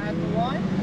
Add the line.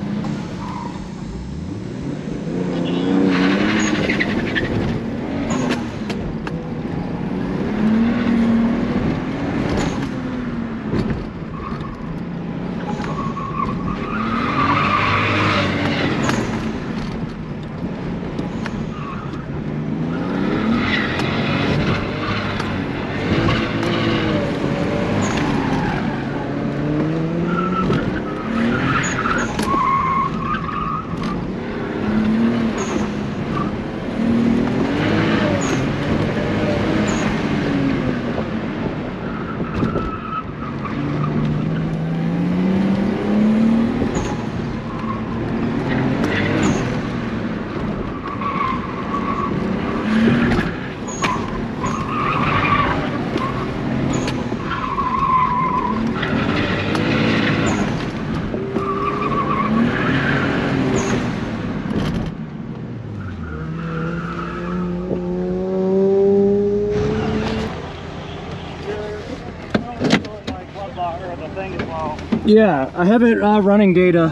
Yeah, I have it running data.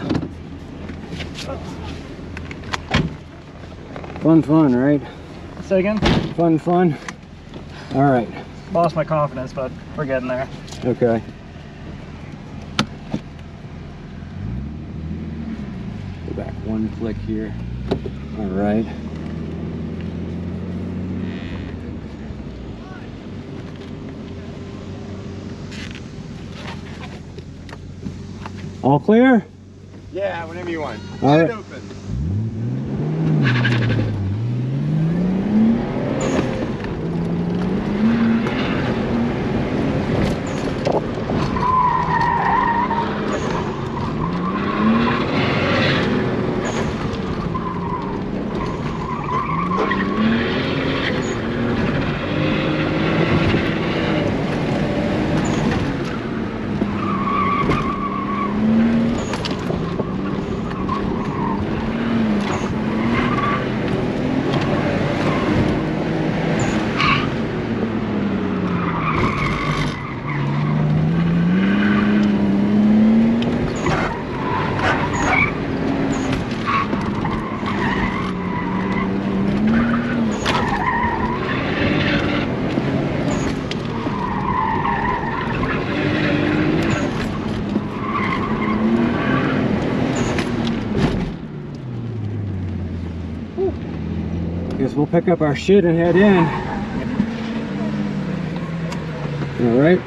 Fun, right? Say again? Fun. All right. Lost my confidence, but we're getting there. Okay. Go back one click here. All right. All clear? Yeah, whenever you want. All Wide right. open. Guess we'll pick up our shit and head in. All right.